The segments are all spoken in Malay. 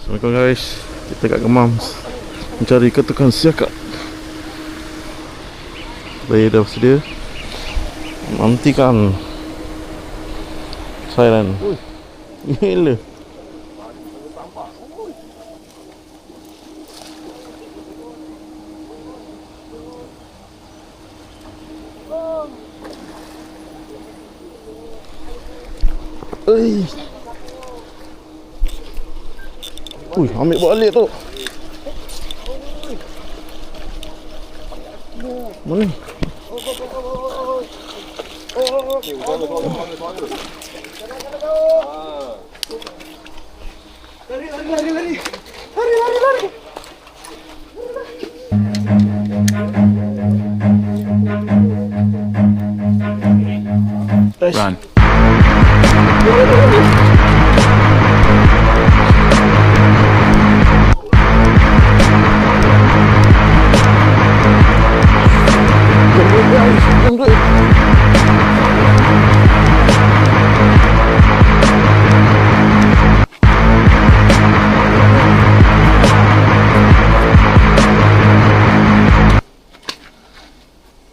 Assalamualaikum guys. Kita kat Kemams mencari ketukan siakap. Saya dah bersedia. Nantikan siren. Gila. Ambil balik tu. Mana? Lari. Run.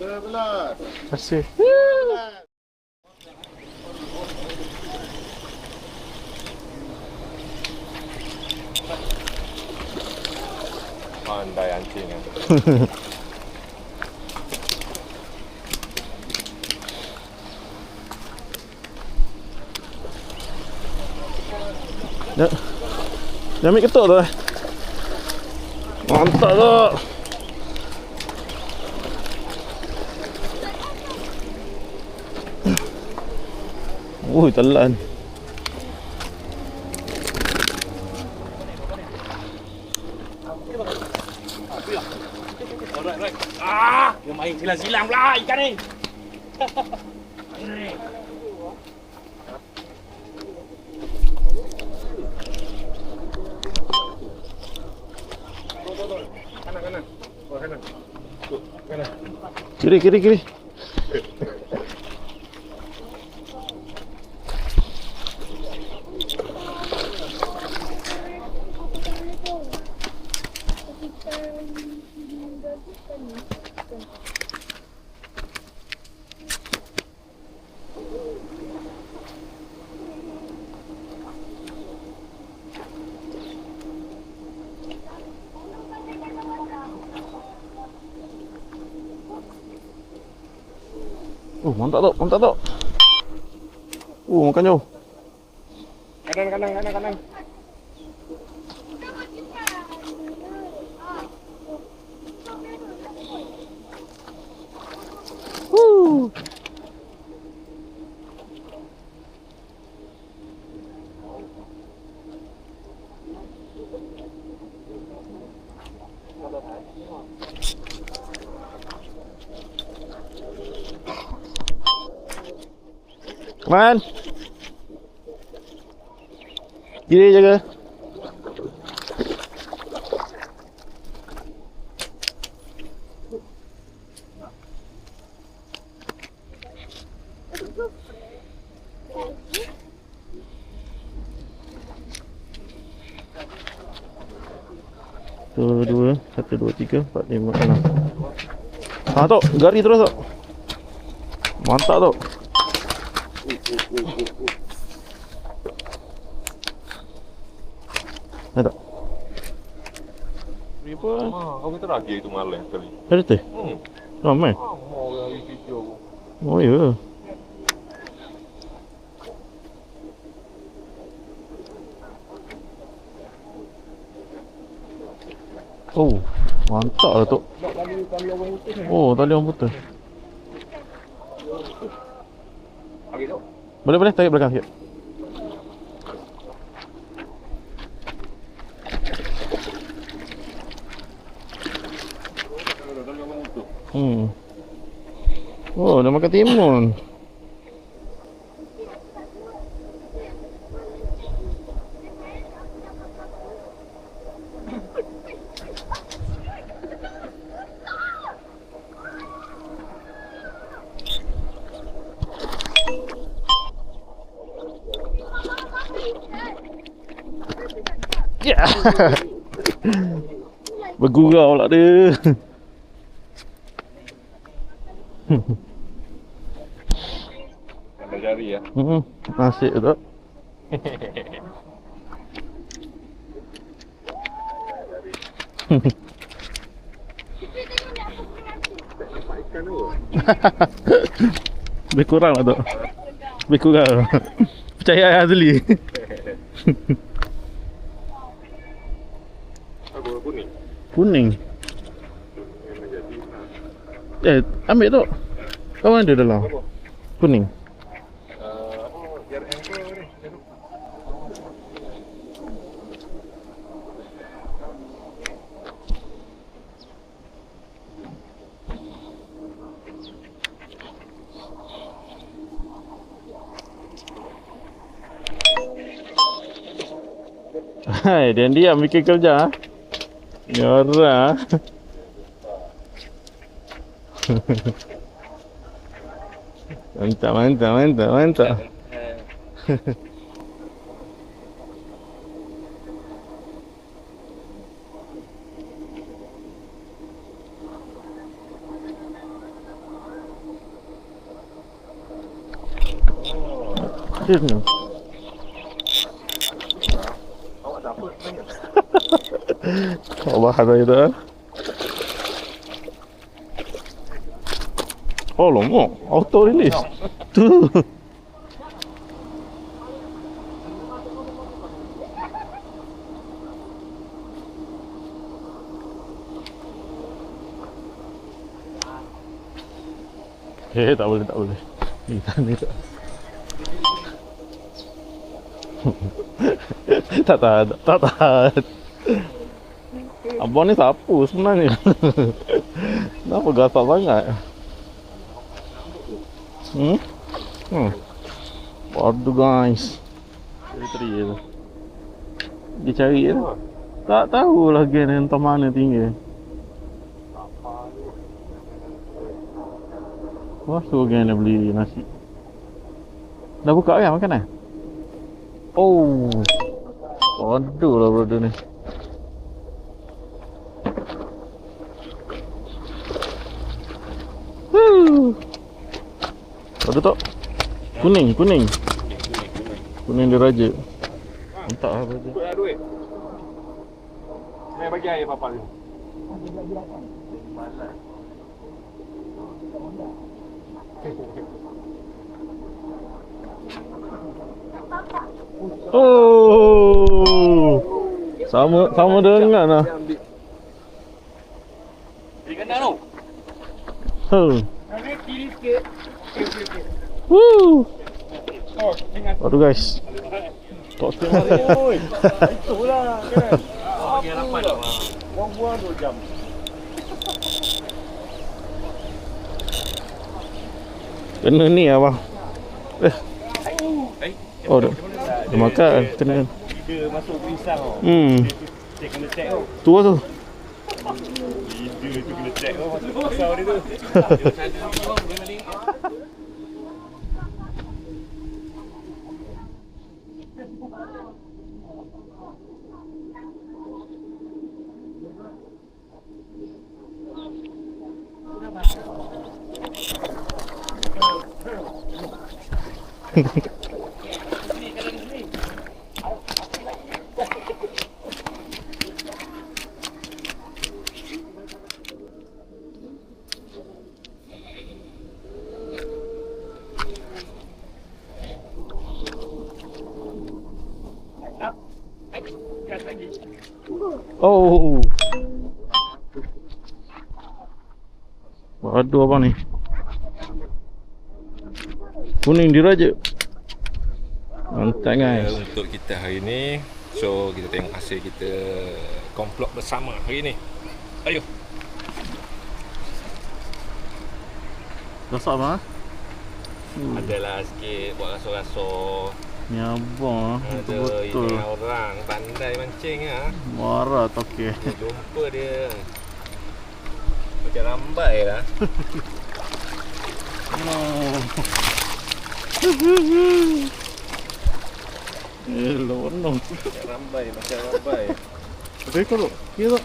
Terima kasih. Pandai anjing kan. Dia ambil ketuk tu. Mantap tu. Telan. Alright. Dia main silang-silang pula ikan ni. Kanan. Kanan. Kiri. Mantap tu. Makan jauh. Kanan. Man. Kiri jaga. Dua, 1, 2, 3, 4, 5, 6. Tok, gari terus tok. Mantap tok. Ada. Berapa? Kau kita lagi itu malam kali. Ada teh? Ramai? Mau lagi video. Oh ya. Mantap lah tu. Tali orang putih. Boleh tarik belakang sikit. Dah makan timun. Ya. Bergurau pula dia. Ada jari ya. Nasib tu. Ikan tu. Lebih kurang lah tu. Lebih kurang. Percaya Azli. Apa kuning? Kuning. Ambil tu. Kau ada dalam? Kuning. Biar anchor ni. Hai, dia diam bikin kerja. Ni orang. Mantap, mantap, mantap, mantap. Sini. Awak dapat banyak. Kau bahasa itu. Oh, lama. Auto release. Tu. Tak boleh, tak boleh. Ni tak. Tak tahan. Abang ni sapu sebenarnya. Kenapa gasak sangat? Waduh guys. Teri tu. Dia cari tu. Tak tahu lah gen entah mana tinggal. Wah, suruh gen dia beli nasi. Dah buka kan makanan? Oh. Waduh lah brother ni. Ada tak? Kuning. Kuning dia raja. Mantap lah brother. Ikut lah duit. Saya bagi air papa ni. Oh. Sama dengan lah. Ikan dah tu. Ada kiri sikit. Woo. Oh, ingat. Aduh guys. Tak siap hari. Oi. Itulah kan. Bagi harapan. Buang-buang 2 jam. Kena ni abang. Oh dah makan. Kena. Dia masuk pisang tau. Dia kena check tau. Tu lah tu. Dia tu kena check tau. Masuk pisau dia tu. Oh. Waduh abang ni. Kuning diraja. Mantap guys. Untuk kita hari ni, so kita tengok hasil kita komplot bersama hari ni. Ayo. Masak apa? Adalah sikit buat rasa-rasa. Ni abang Ada betul. ini orang pandai mancing ah. Marah toke. Jumpa dia. Macam rambai lah. Lonong. Rambai, macam rambai. Tapi kalau kira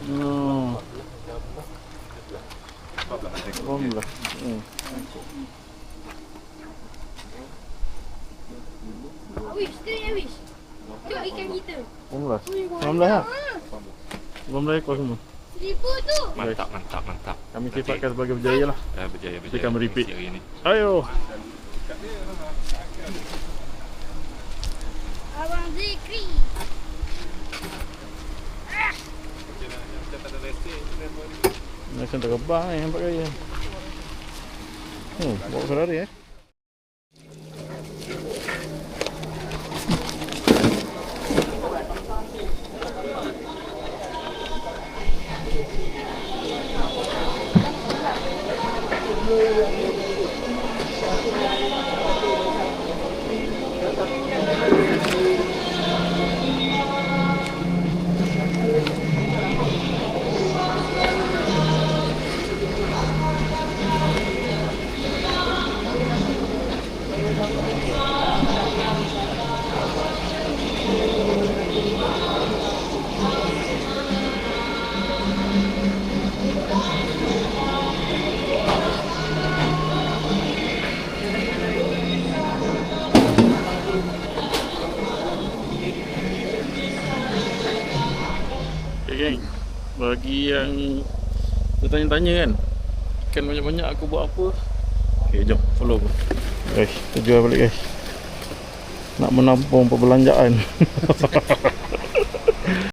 no. Bomlah. Wish, tu ya wish. Tengok ikan kita. 19 lah. 19 ekor semua. 1000 tu. Mantap, mantap, mantap. Kami sifatkan sebagai berjaya lah. Berjaya, berjaya. Kita akan meripik. Hari ini. Ayo. Abang Zikri. Macam terbang ni nampak gaya. Bawa Ferrari Okay geng, bagi yang bertanya-tanya kan, ikan banyak-banyak aku buat apa? Okay, jom follow aku. Guys, kita jual balik guys. Nak menampung perbelanjaan.